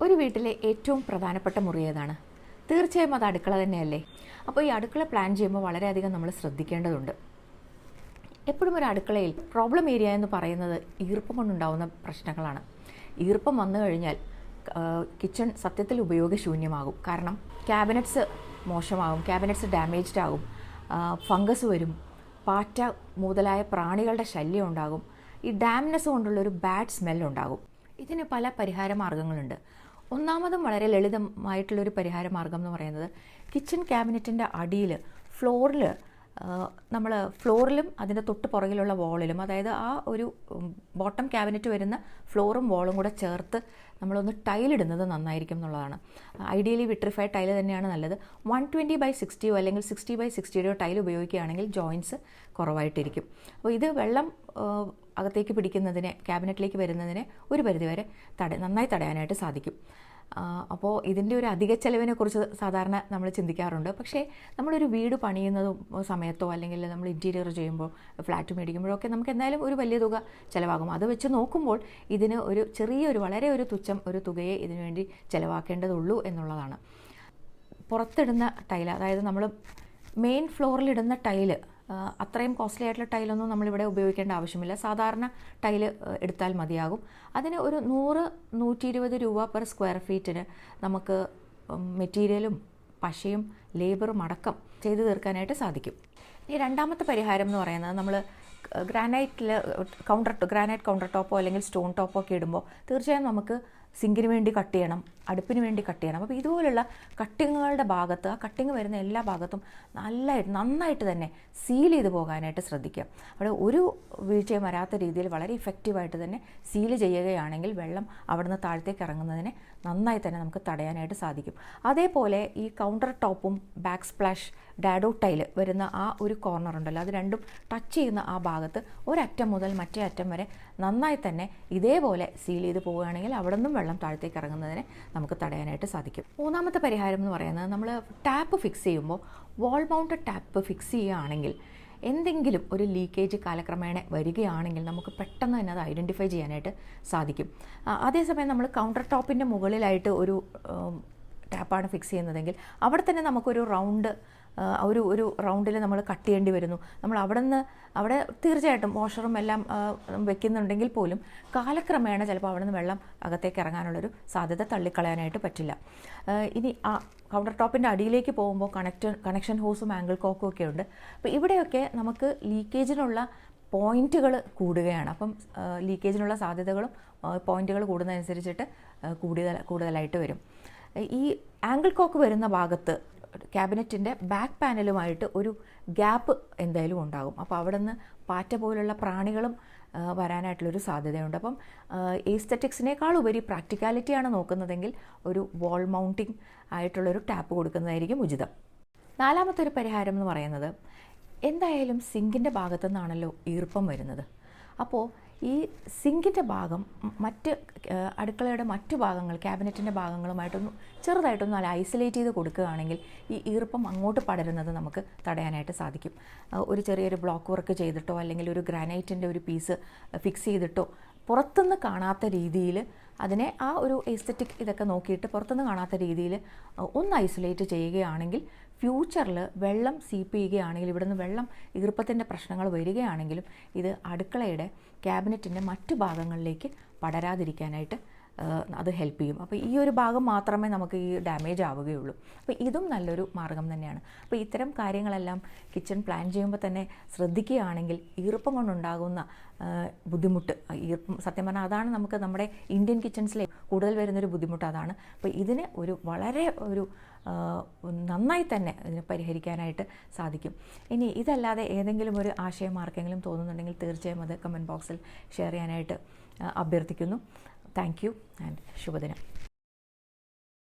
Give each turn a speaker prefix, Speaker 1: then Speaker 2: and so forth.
Speaker 1: ഒരു വീട്ടിലെ ഏറ്റവും പ്രധാനപ്പെട്ട മുറി ഏതാണ്? തീർച്ചയായും അത് അടുക്കള തന്നെയല്ലേ. അപ്പോൾ ഈ അടുക്കള പ്ലാൻ ചെയ്യുമ്പോൾ വളരെയധികം നമ്മൾ ശ്രദ്ധിക്കേണ്ടതുണ്ട്. എപ്പോഴും ഒരു അടുക്കളയിൽ പ്രോബ്ലം ഏരിയ എന്ന് പറയുന്നത് ഈർപ്പം കൊണ്ടുണ്ടാകുന്ന പ്രശ്നങ്ങളാണ്. ഈർപ്പം വന്നു കഴിഞ്ഞാൽ കിച്ചൺ സത്യത്തിൽ ഉപയോഗശൂന്യമാകും. കാരണം ക്യാബിനറ്റ്സ് മോശമാകും, ക്യാബിനറ്റ്സ് ഡാമേജ്ഡ് ആകും, ഫംഗസ് വരും, പാറ്റ മുതലായ പ്രാണികളുടെ ശല്യം ഉണ്ടാകും, ഈ ഡാംനെസ് കൊണ്ടുള്ളൊരു ബാഡ് സ്മെല്ലുണ്ടാകും. ഇതിന് പല പരിഹാര മാർഗ്ഗങ്ങളുണ്ട്. ഒന്നാമതും വളരെ ലളിതമായിട്ടുള്ളൊരു പരിഹാര മാർഗ്ഗം എന്ന് പറയുന്നത് കിച്ചൺ ക്യാബിനറ്റിൻ്റെ അടിയിൽ ഫ്ലോറിലും അതിൻ്റെ തൊട്ട് പുറകിലുള്ള വോളിലും, അതായത് ആ ഒരു ബോട്ടം ക്യാബിനറ്റ് വരുന്ന ഫ്ലോറും വോളും കൂടെ ചേർത്ത് നമ്മളൊന്ന് ടൈലിടുന്നത് നന്നായിരിക്കും എന്നുള്ളതാണ്. ഐഡിയലി വിട്രിഫൈഡ് ടൈൽ തന്നെയാണ് നല്ലത്. 120/60 അല്ലെങ്കിൽ 60/60 ടൈൽ ഉപയോഗിക്കുകയാണെങ്കിൽ ജോയിൻറ്റ്സ് കുറവായിട്ടിരിക്കും. അപ്പോൾ ഇത് വെള്ളം അകത്തേക്ക് പിടിക്കുന്നതിനെ, ക്യാബിനറ്റിലേക്ക് വരുന്നതിനെ ഒരു പരിധിവരെ നന്നായി തടയാനായിട്ട് സാധിക്കും. അപ്പോൾ ഇതിൻ്റെ ഒരു അധിക ചെലവിനെ കുറിച്ച് സാധാരണ നമ്മൾ ചിന്തിക്കാറുണ്ട്. പക്ഷേ നമ്മളൊരു വീട് പണിയുന്നതും സമയത്തോ അല്ലെങ്കിൽ നമ്മൾ ഇൻറ്റീരിയർ ചെയ്യുമ്പോൾ ഫ്ലാറ്റ് മേടിക്കുമ്പോഴൊക്കെ നമുക്ക് എന്തായാലും ഒരു വലിയ തുക ചിലവാകും. അത് വെച്ച് നോക്കുമ്പോൾ ഇതിന് വളരെ തുച്ഛം ഒരു തുകയെ ഇതിനു വേണ്ടി ചിലവാക്കേണ്ടതുള്ളൂ എന്നുള്ളതാണ്. പുറത്തിടുന്ന ടൈല്, അതായത് നമ്മൾ മെയിൻ ഫ്ലോറിലിടുന്ന ടൈല്, അത്രയും കോസ്റ്റ്ലി ആയിട്ടുള്ള ടൈലൊന്നും നമ്മളിവിടെ ഉപയോഗിക്കേണ്ട ആവശ്യമില്ല. സാധാരണ ടൈല് എടുത്താൽ മതിയാകും. അതിന് ഒരു 100-120 രൂപ പെർ സ്ക്വയർ ഫീറ്റിന് നമുക്ക് മെറ്റീരിയലും പശയും ലേബറും അടക്കം ചെയ്തു തീർക്കാനായിട്ട് സാധിക്കും. ഇനി രണ്ടാമത്തെ പരിഹാരം എന്ന് പറയുന്നത്, നമ്മൾ ഗ്രാനൈറ്റ് കൗണ്ടർ ടോപ്പോ അല്ലെങ്കിൽ സ്റ്റോൺ ടോപ്പോ ഒക്കെ ഇടുമ്പോൾ തീർച്ചയായും നമുക്ക് സിങ്കിന് വേണ്ടി കട്ട് ചെയ്യണം, അടുപ്പിന് വേണ്ടി കട്ട് ചെയ്യണം. അപ്പോൾ ഇതുപോലുള്ള കട്ടിങ്ങുകളുടെ ഭാഗത്ത്, ആ കട്ടിങ് വരുന്ന എല്ലാ ഭാഗത്തും നന്നായിട്ട് തന്നെ സീൽ ചെയ്ത് പോകാനായിട്ട് ശ്രദ്ധിക്കുക. അവിടെ ഒരു വീഴ്ചയും വരാത്ത രീതിയിൽ വളരെ ഇഫക്റ്റീവായിട്ട് തന്നെ സീൽ ചെയ്യുകയാണെങ്കിൽ വെള്ളം അവിടുന്ന് താഴത്തേക്ക് ഇറങ്ങുന്നതിനെ നന്നായി തന്നെ നമുക്ക് തടയാനായിട്ട് സാധിക്കും. അതേപോലെ ഈ കൗണ്ടർ ടോപ്പും ബാക്ക് സ്പ്ലാഷ് ഡാഡോ ടൈല് വരുന്ന ആ ഒരു കോർണർ ഉണ്ടല്ലോ, അത് രണ്ടും ടച്ച് ചെയ്യുന്ന ആ ഭാഗത്ത് ഒരറ്റം മുതൽ മറ്റേ അറ്റം വരെ നന്നായി തന്നെ ഇതേപോലെ സീൽ ചെയ്ത് പോവുകയാണെങ്കിൽ അവിടെ നിന്നും വെള്ളം താഴത്തേക്ക് ഇറങ്ങുന്നതിനെ നമുക്ക് തടയാനായിട്ട് സാധിക്കും. മൂന്നാമത്തെ പരിഹാരം എന്ന് പറയുന്നത്, നമ്മൾ ടാപ്പ് ഫിക്സ് ചെയ്യുമ്പോൾ വാൾ മൗണ്ടഡ് ടാപ്പ് ഫിക്സ് ചെയ്യുകയാണെങ്കിൽ എന്തെങ്കിലും ഒരു ലീക്കേജ് കാലക്രമേണ വരികയാണെങ്കിൽ നമുക്ക് പെട്ടെന്ന് തന്നെ അത് ഐഡൻറ്റിഫൈ ചെയ്യാനായിട്ട് സാധിക്കും. അതേസമയം നമ്മൾ കൗണ്ടർ ടോപ്പിൻ്റെ മുകളിലായിട്ട് ഒരു ടാപ്പാണ് ഫിക്സ് ചെയ്യുന്നതെങ്കിൽ അവിടെ തന്നെ നമുക്കൊരു ഒരു റൗണ്ടിൽ നമ്മൾ കട്ട് ചെയ്യേണ്ടി വരുന്നു. നമ്മൾ അവിടെ തീർച്ചയായിട്ടും വാഷറും എല്ലാം വെക്കുന്നുണ്ടെങ്കിൽ പോലും കാലക്രമേണ ചിലപ്പോൾ അവിടെ നിന്ന് വെള്ളം അകത്തേക്ക് ഇറങ്ങാനുള്ളൊരു സാധ്യത തള്ളിക്കളയാനായിട്ട് പറ്റില്ല. ഇനി ആ കൗണ്ടർ ടോപ്പിൻ്റെ അടിയിലേക്ക് പോകുമ്പോൾ കണക്ഷൻ ഹോസും ആംഗിൾ കോക്കും ഒക്കെ ഉണ്ട്. അപ്പോൾ ഇവിടെയൊക്കെ നമുക്ക് ലീക്കേജിനുള്ള പോയിൻറ്റുകൾ കൂടുകയാണ്. അപ്പം ലീക്കേജിനുള്ള സാധ്യതകളും പോയിൻറ്റുകൾ കൂടുന്നതനുസരിച്ചിട്ട് കൂടുതലായിട്ട് വരും. ഈ ആംഗിൾ കോക്ക് വരുന്ന ഭാഗത്ത് ക്യാബിനറ്റിൻ്റെ ബാക്ക് പാനലുമായിട്ട് ഒരു ഗ്യാപ്പ് എന്തായാലും ഉണ്ടാകും. അപ്പോൾ അവിടെ നിന്ന് പാറ്റ പോലുള്ള പ്രാണികളും വരാനായിട്ടുള്ളൊരു സാധ്യതയുണ്ട്. അപ്പം എസ്തെറ്റിക്സിനേക്കാൾ ഉപരി പ്രാക്ടിക്കാലിറ്റിയാണ് നോക്കുന്നതെങ്കിൽ ഒരു വാൾ മൗണ്ടിങ് ആയിട്ടുള്ളൊരു ടാപ്പ് കൊടുക്കുന്നതായിരിക്കും ഉചിതം. നാലാമത്തെ ഒരു പരിഹാരം എന്ന് പറയുന്നത്, എന്തായാലും സിങ്കിൻ്റെ ഭാഗത്തു നിന്നാണല്ലോ ഈർപ്പം വരുന്നത്. അപ്പോൾ ഈ സിങ്കിൻ്റെ ഭാഗം അടുക്കളയുടെ മറ്റു ഭാഗങ്ങൾ, ക്യാബിനറ്റിൻ്റെ ഭാഗങ്ങളുമായിട്ടൊന്ന് ചെറുതായിട്ടൊന്ന് ഐസൊലേറ്റ് ചെയ്ത് കൊടുക്കുകയാണെങ്കിൽ ഈ ഈർപ്പം അങ്ങോട്ട് പടരുന്നത് നമുക്ക് തടയാനായിട്ട് സാധിക്കും. ഒരു ചെറിയൊരു ബ്ലോക്ക് വർക്ക് ചെയ്തിട്ടോ അല്ലെങ്കിൽ ഒരു ഗ്രാനൈറ്റിൻ്റെ ഒരു പീസ് ഫിക്സ് ചെയ്തിട്ടോ പുറത്തുനിന്ന് കാണാത്ത രീതിയിൽ അതിനെ ആ ഒരു എസ്തെറ്റിക് ഇതൊക്കെ നോക്കിയിട്ട് പുറത്തുനിന്ന് കാണാത്ത രീതിയിൽ ഒന്ന് ഐസൊലേറ്റ് ചെയ്യുകയാണെങ്കിൽ ഫ്യൂച്ചറിൽ വെള്ളം സീപ്പ് ചെയ്യുകയാണെങ്കിൽ, ഇവിടുന്ന് വെള്ളം ഈർപ്പത്തിൻ്റെ പ്രശ്നങ്ങൾ വരികയാണെങ്കിലും ഇത് അടുക്കളയുടെ ക്യാബിനറ്റിൻ്റെ മറ്റു ഭാഗങ്ങളിലേക്ക് പടരാതിരിക്കാനായിട്ട് അത് ഹെൽപ്പ് ചെയ്യും. അപ്പോൾ ഈ ഒരു ഭാഗം മാത്രമേ നമുക്ക് ഈ ഡാമേജ് ആവുകയുള്ളൂ. അപ്പോൾ ഇതും നല്ലൊരു മാർഗ്ഗം തന്നെയാണ്. അപ്പോൾ ഇത്തരം കാര്യങ്ങളെല്ലാം കിച്ചൺ പ്ലാൻ ചെയ്യുമ്പോൾ തന്നെ ശ്രദ്ധിക്കുകയാണെങ്കിൽ ഈർപ്പം കൊണ്ടുണ്ടാകുന്ന ബുദ്ധിമുട്ട്, സത്യം പറഞ്ഞാൽ അതാണ് നമുക്ക് നമ്മുടെ ഇന്ത്യൻ കിച്ചൺസിലെ കൂടുതൽ വരുന്നൊരു ബുദ്ധിമുട്ട് അതാണ്. അപ്പോൾ ഇതിന് വളരെ നന്നായി തന്നെ ഇതിനെ പരിഹരിക്കാനായിട്ട് സാധിക്കും. ഇനി ഇതല്ലാതെ ഏതെങ്കിലും ഒരു ആശയം ആർക്കെങ്കിലും തോന്നുന്നുണ്ടെങ്കിൽ തീർച്ചയായും അത് കമൻറ്റ് ബോക്സിൽ ഷെയർ ചെയ്യാനായിട്ട് അഭ്യർത്ഥിക്കുന്നു. താങ്ക് യു ആൻഡ് ശുഭദിനം.